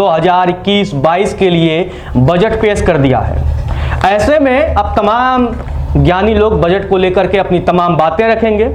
2021-22 के लिए बजट पेश कर दिया है। ऐसे में अब तमाम ज्ञानी लोग बजट को लेकर के अपनी तमाम बातें रखेंगे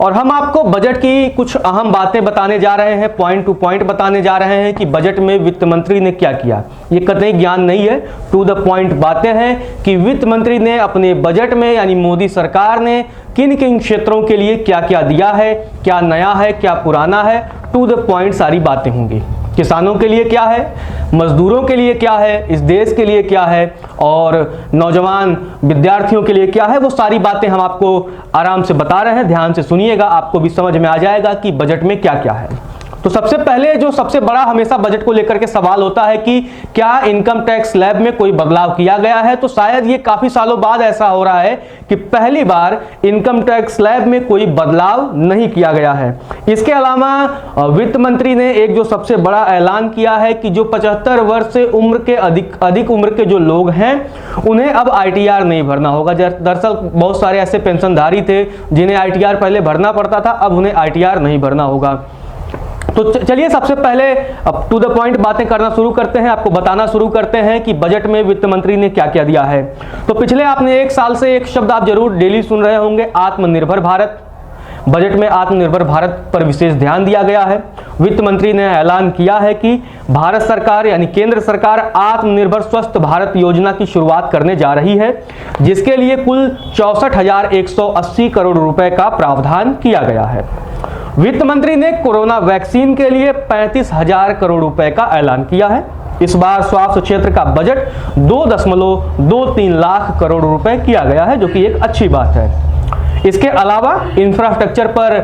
और हम आपको बजट की कुछ अहम बातें बताने जा रहे हैं, पॉइंट टू पॉइंट बताने जा रहे हैं कि बजट में वित्त मंत्री ने क्या किया। ये कतई ज्ञान नहीं है, टू द पॉइंट बातें हैं कि वित्त मंत्री ने अपने बजट में यानी मोदी सरकार ने किन किन क्षेत्रों के लिए क्या क्या दिया है, क्या नया है, क्या पुराना है, टू द पॉइंट सारी बातें होंगी। किसानों के लिए क्या है, मजदूरों के लिए क्या है, इस देश के लिए क्या है और नौजवान विद्यार्थियों के लिए क्या है, वो सारी बातें हम आपको आराम से बता रहे हैं। ध्यान से सुनिएगा, आपको भी समझ में आ जाएगा कि बजट में क्या क्या है। तो सबसे पहले जो सबसे बड़ा हमेशा बजट को लेकर के सवाल होता है कि क्या इनकम टैक्स स्लैब में कोई बदलाव किया गया है। तो शायद ये काफी सालों बाद ऐसा हो रहा है कि पहली बार इनकम टैक्स स्लैब में कोई बदलाव नहीं किया गया है। इसके अलावा वित्त मंत्री ने एक जो सबसे बड़ा ऐलान किया है कि जो 75 वर्ष से उम्र के अधिक उम्र के जो लोग हैं उन्हें अब ITR नहीं भरना होगा। दरअसल बहुत सारे ऐसे पेंशनधारी थे जिन्हें ITR पहले भरना पड़ता था, अब उन्हें ITR नहीं भरना होगा। तो चलिए सबसे पहले अब टू द पॉइंट बातें करना शुरू करते हैं, आपको बताना शुरू करते हैं कि बजट में वित्त मंत्री ने क्या क्या दिया है। तो पिछले आपने एक साल से एक शब्द आप जरूर डेली सुन रहे होंगे, आत्मनिर्भर भारत। बजट में आत्मनिर्भर भारत पर विशेष ध्यान दिया गया है। वित्त मंत्री ने ऐलान किया है कि भारत सरकार यानी केंद्र सरकार आत्मनिर्भर स्वस्थ भारत योजना की शुरुआत करने जा रही है, जिसके लिए कुल 64,180 करोड़ रुपए का प्रावधान किया गया है। वित्त मंत्री ने कोरोना वैक्सीन के लिए 35,000 करोड़ रुपए का ऐलान किया है। इस बार स्वास्थ्य क्षेत्र का बजट 2.23 लाख करोड़ रुपए किया गया है, जो कि एक अच्छी बात है। इसके अलावा इंफ्रास्ट्रक्चर पर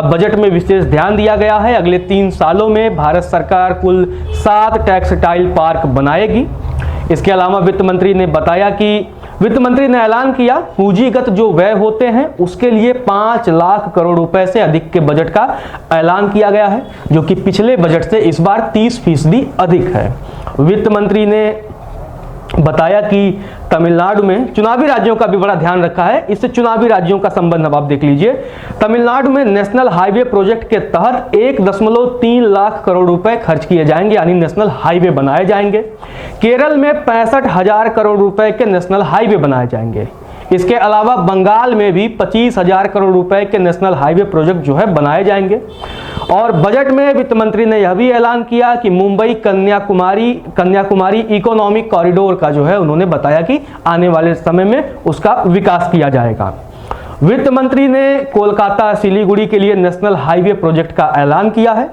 बजट में विशेष ध्यान दिया गया है। अगले 3 सालों में भारत सरकार कुल 7 टेक्सटाइल पार्क बनाएगी। इसके अलावा वित्त मंत्री ने ऐलान किया पूंजीगत जो व्यय होते हैं उसके लिए 5 लाख करोड़ रुपए से अधिक के बजट का ऐलान किया गया है, जो कि पिछले बजट से इस बार 30% अधिक है। वित्त मंत्री ने बताया कि तमिलनाडु में चुनावी राज्यों का भी बड़ा ध्यान रखा है। इससे चुनावी राज्यों का संबंध अब आप देख लीजिए। तमिलनाडु में नेशनल हाईवे प्रोजेक्ट के तहत 1.3 लाख करोड़ रुपए खर्च किए जाएंगे, यानी नेशनल हाईवे बनाए जाएंगे। केरल में 65,000 करोड़ रुपए के नेशनल हाईवे बनाए जाएंगे। इसके अलावा बंगाल में भी 25,000 करोड़ रुपए के नेशनल हाईवे प्रोजेक्ट जो है बनाए जाएंगे। और बजट में वित्त मंत्री ने यह भी ऐलान किया कि मुंबई कन्याकुमारी इकोनॉमिक कॉरिडोर का जो है उन्होंने बताया कि आने वाले समय में उसका विकास किया जाएगा। वित्त मंत्री ने कोलकाता सिलीगुड़ी के लिए नेशनल हाईवे प्रोजेक्ट का ऐलान किया है।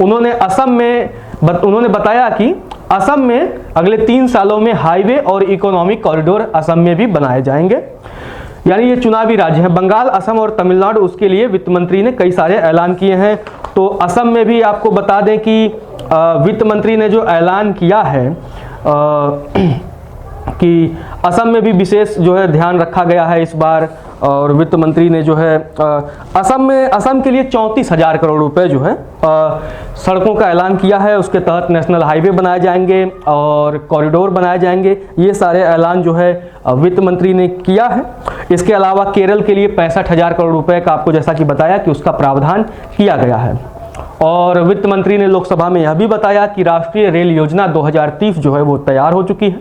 उन्होंने बताया कि असम में अगले 3 सालों में हाईवे और इकोनॉमिक कॉरिडोर असम में भी बनाए जाएंगे। यानी ये चुनावी राज्य हैं, बंगाल, असम और तमिलनाडु, उसके लिए वित्त मंत्री ने कई सारे ऐलान किए हैं। तो असम में भी आपको बता दें कि वित्त मंत्री ने जो ऐलान किया है कि असम में भी विशेष जो है ध्यान रखा गया है इस बार। और वित्त मंत्री ने जो है असम के लिए 34,000 करोड़ रुपए जो है सड़कों का ऐलान किया है। उसके तहत नेशनल हाईवे बनाए जाएंगे और कॉरिडोर बनाए जाएंगे। ये सारे ऐलान जो है वित्त मंत्री ने किया है। इसके अलावा केरल के लिए 65,000 करोड़ रुपए का आपको जैसा कि बताया कि उसका प्रावधान किया गया है। और वित्त मंत्री ने लोकसभा में यह भी बताया कि राष्ट्रीय रेल योजना 2030 जो है वो तैयार हो चुकी है।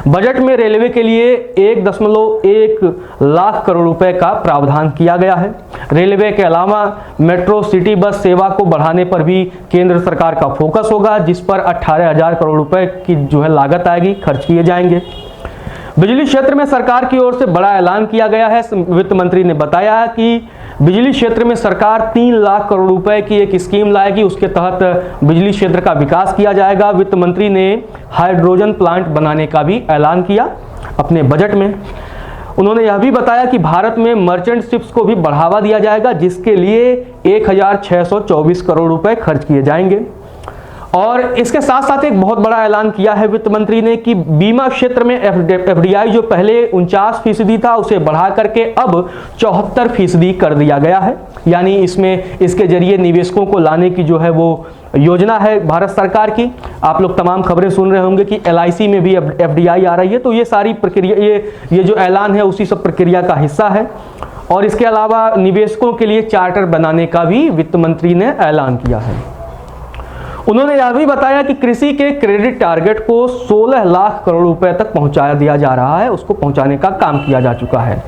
बजट में रेलवे के लिए 1.1 लाख करोड़ रुपए का प्रावधान किया गया है। रेलवे के अलावा मेट्रो सिटी बस सेवा को बढ़ाने पर भी केंद्र सरकार का फोकस होगा, जिस पर 18,000 करोड़ रुपए की जो है लागत आएगी, खर्च किए जाएंगे। बिजली क्षेत्र में सरकार की ओर से बड़ा ऐलान किया गया है। वित्त मंत्री ने बताया कि बिजली क्षेत्र में सरकार 3 लाख करोड़ रुपए की एक स्कीम लाएगी, उसके तहत बिजली क्षेत्र का विकास किया जाएगा। वित्त मंत्री ने हाइड्रोजन प्लांट बनाने का भी ऐलान किया अपने बजट में। उन्होंने यह भी बताया कि भारत में मर्चेंट शिप्स को भी बढ़ावा दिया जाएगा, जिसके लिए 1,624 करोड़ रुपए खर्च किए जाएंगे। और इसके साथ साथ एक बहुत बड़ा ऐलान किया है वित्त मंत्री ने कि बीमा क्षेत्र में FDI जो पहले 49% था उसे बढ़ा करके अब 74% कर दिया गया है। यानी इसके जरिए निवेशकों को लाने की जो है वो योजना है भारत सरकार की। आप लोग तमाम खबरें सुन रहे होंगे कि LIC में भी FDI आ रही है। तो ये सारी प्रक्रिया ये जो ऐलान है उसी सब प्रक्रिया का हिस्सा है। और इसके अलावा निवेशकों के लिए चार्टर बनाने का भी वित्त मंत्री ने ऐलान किया है। उन्होंने यह भी बताया कि कृषि के क्रेडिट टारगेट को 16 लाख करोड़ रुपए तक पहुंचा दिया जा रहा है, उसको पहुंचाने का काम किया जा चुका है।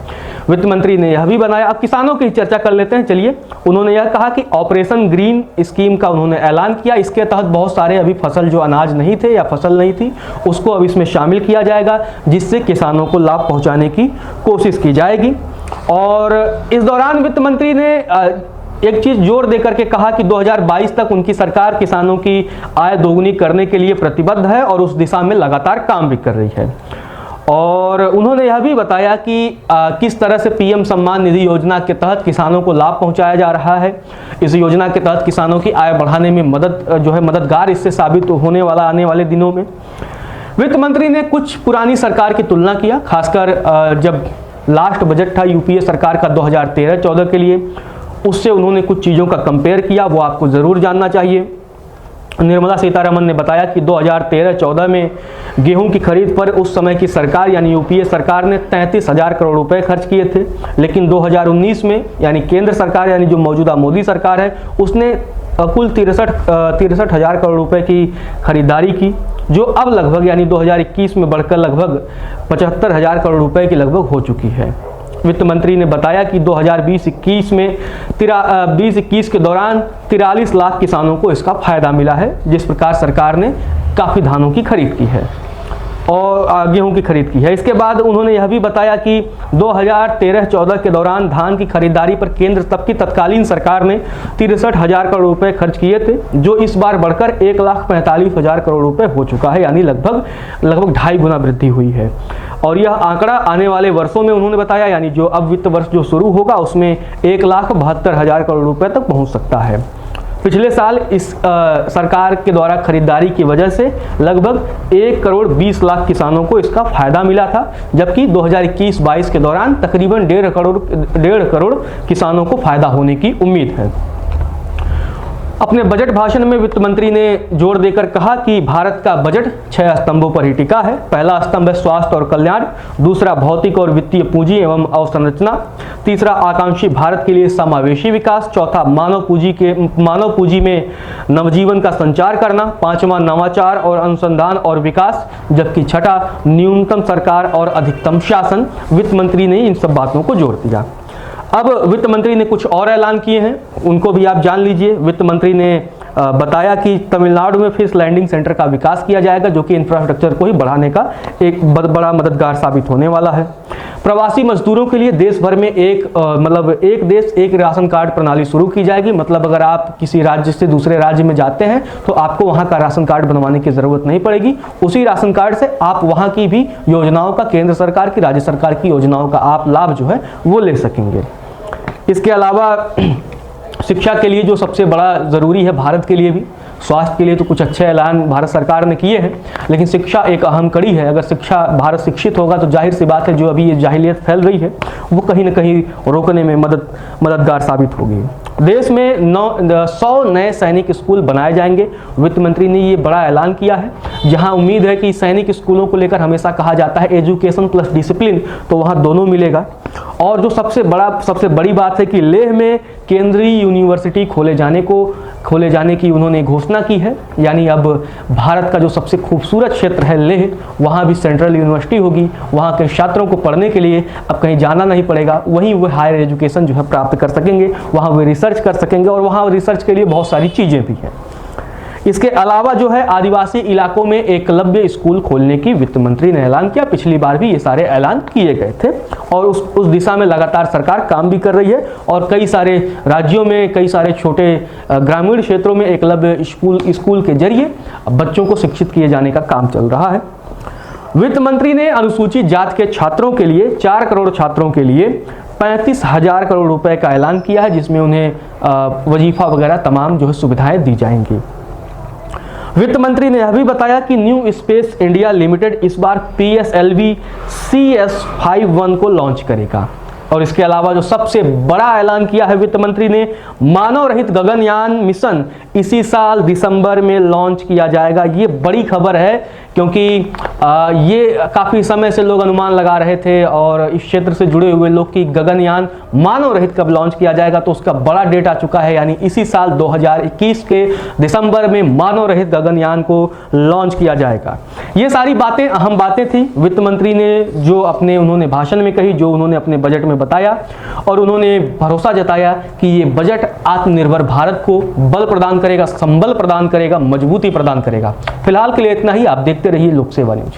वित्त मंत्री ने यह भी बनाया। अब किसानों की चर्चा कर लेते हैं, चलिए। उन्होंने यह कहा कि ऑपरेशन ग्रीन स्कीम का उन्होंने ऐलान किया। इसके तहत बहुत सारे अभी फसल जो अनाज नहीं थे या फसल नहीं थी उसको अब इसमें शामिल किया जाएगा, जिससे किसानों को लाभ पहुंचाने की कोशिश की जाएगी। और इस दौरान वित्त मंत्री ने एक चीज जोर देकर के कहा कि 2022 तक उनकी सरकार किसानों की आय दोगुनी करने के लिए प्रतिबद्ध है और उस दिशा में लगातार काम भी कर रही है। और उन्होंने यह भी बताया कि किस तरह से पीएम सम्मान निधि योजना के तहत किसानों को लाभ पहुंचाया जा रहा है। इस योजना के तहत किसानों की आय बढ़ाने में मददगार इससे साबित होने वाला आने वाले दिनों में। वित्त मंत्री ने कुछ पुरानी सरकार की तुलना किया, खासकर जब लास्ट बजट था यूपीए सरकार का 2013-14 के लिए, उससे उन्होंने कुछ चीज़ों का कंपेयर किया, वो आपको ज़रूर जानना चाहिए। निर्मला सीतारमण ने बताया कि 2013-14 में गेहूं की खरीद पर उस समय की सरकार यानी यूपीए सरकार ने 33,000 करोड़ रुपए खर्च किए थे, लेकिन 2019 में यानी केंद्र सरकार यानी जो मौजूदा मोदी सरकार है उसने कुल 63,000 करोड़ रुपए की खरीदारी की, जो अब लगभग यानी 2021 में बढ़कर लगभग 75,000 करोड़ रुपए की लगभग हो चुकी है। वित्त मंत्री ने बताया कि 2020-21 में 2021 के दौरान 43 लाख किसानों को इसका फायदा मिला है, जिस प्रकार सरकार ने काफ़ी धानों की खरीद की है और गेहूं की खरीद की है। इसके बाद उन्होंने यह भी बताया कि 2013-14 के दौरान धान की खरीदारी पर केंद्र तब की तत्कालीन सरकार ने 63,000 करोड़ रुपए खर्च किए थे, जो इस बार बढ़कर 1,45,000 करोड़ रुपए हो चुका है, यानी लगभग 2.5 गुना वृद्धि हुई है। और यह आंकड़ा आने वाले वर्षों में उन्होंने बताया, यानी जो अब वित्त वर्ष जो शुरू होगा उसमें 1,72,000 करोड़ रुपए तक पहुंच सकता है। पिछले साल इस सरकार के द्वारा खरीदारी की वजह से लगभग 1,20,00,000 किसानों को इसका फायदा मिला था, जबकि 2021-22 के दौरान तकरीबन 1.5 करोड़ किसानों को फायदा होने की उम्मीद है। अपने बजट भाषण में वित्त मंत्री ने जोर देकर कहा कि भारत का बजट 6 स्तंभों पर ही टिका है। पहला स्तंभ है स्वास्थ्य और कल्याण, दूसरा भौतिक और वित्तीय पूंजी एवं अवसंरचना, तीसरा आकांक्षी भारत के लिए समावेशी विकास, चौथा मानव पूंजी में नवजीवन का संचार करना, पांचवा नवाचार और अनुसंधान और विकास, जबकि छठा न्यूनतम सरकार और अधिकतम शासन। वित्त मंत्री ने इन सब बातों को जोर दिया। अब वित्त मंत्री ने कुछ और ऐलान किए हैं, उनको भी आप जान लीजिए। वित्त मंत्री ने बताया कि तमिलनाडु में फिश लैंडिंग सेंटर का विकास किया जाएगा, जो कि इंफ्रास्ट्रक्चर को ही बढ़ाने का एक बड़ा मददगार साबित होने वाला है। प्रवासी मजदूरों के लिए देश भर में एक देश एक राशन कार्ड प्रणाली शुरू की जाएगी। मतलब अगर आप किसी राज्य से दूसरे राज्य में जाते हैं तो आपको वहाँ का राशन कार्ड बनवाने की ज़रूरत नहीं पड़ेगी। उसी राशन कार्ड से आप वहाँ की भी योजनाओं का, केंद्र सरकार की, राज्य सरकार की योजनाओं का आप लाभ जो है वो ले सकेंगे। इसके अलावा शिक्षा के लिए जो सबसे बड़ा ज़रूरी है भारत के लिए भी, स्वास्थ्य के लिए तो कुछ अच्छे ऐलान भारत सरकार ने किए हैं, लेकिन शिक्षा एक अहम कड़ी है। अगर भारत शिक्षित होगा तो जाहिर सी बात है जो अभी ये जाहिलियत फैल रही है वो कहीं ना कहीं रोकने में मददगार साबित होगी। देश में 100 नए सैनिक स्कूल बनाए जाएंगे। वित्त मंत्री ने ये बड़ा ऐलान किया है। जहां उम्मीद है कि सैनिक स्कूलों को लेकर हमेशा कहा जाता है एजुकेशन प्लस डिसिप्लिन, तो वहां दोनों मिलेगा। और जो सबसे बड़ी बात है कि लेह में केंद्रीय यूनिवर्सिटी खोले जाने की उन्होंने घोषणा की है। यानी अब भारत का जो सबसे खूबसूरत क्षेत्र है लेह, वहाँ भी सेंट्रल यूनिवर्सिटी होगी। वहाँ के छात्रों को पढ़ने के लिए अब कहीं जाना नहीं पड़ेगा, वहीं वो हायर एजुकेशन जो है प्राप्त कर सकेंगे, वहाँ वे रिसर्च कर सकेंगे और वहाँ रिसर्च के लिए बहुत सारी चीज़ें भी हैं। इसके अलावा जो है आदिवासी इलाकों में एकलव्य स्कूल खोलने की वित्त मंत्री ने ऐलान किया। पिछली बार भी ये सारे ऐलान किए गए थे और उस दिशा में लगातार सरकार काम भी कर रही है और कई सारे राज्यों में, कई सारे छोटे ग्रामीण क्षेत्रों में एकलव्य स्कूल के जरिए बच्चों को शिक्षित किए जाने का काम चल रहा है। वित्त मंत्री ने अनुसूचित जाति के छात्रों के लिए 4 करोड़ छात्रों के लिए 35,000 करोड़ रुपए का ऐलान किया है, जिसमें उन्हें वजीफा वगैरह तमाम जो है सुविधाएं दी जाएंगी। वित्त मंत्री ने यह भी बताया कि न्यू स्पेस इंडिया लिमिटेड इस बार PSLV CS51 को लॉन्च करेगा। और इसके अलावा जो सबसे बड़ा ऐलान किया है वित्त मंत्री ने, मानव रहित गगनयान मिशन इसी साल दिसंबर में लॉन्च किया जाएगा। ये बड़ी खबर है क्योंकि ये काफ़ी समय से लोग अनुमान लगा रहे थे और इस क्षेत्र से जुड़े हुए लोग कि गगनयान मानव रहित कब लॉन्च किया जाएगा, तो उसका बड़ा डेट आ चुका है, यानी इसी साल 2021 के दिसंबर में मानव रहित गगनयान को लॉन्च किया जाएगा। ये सारी बातें अहम बातें थी वित्त मंत्री ने जो उन्होंने भाषण में कही, जो उन्होंने अपने बजट में बताया, और उन्होंने भरोसा जताया कि ये बजट आत्मनिर्भर भारत को बल प्रदान करेगा, संबल प्रदान करेगा, मजबूती प्रदान करेगा। फिलहाल के लिए इतना ही। आप देखते रहिए लोक सेवा न्यूज।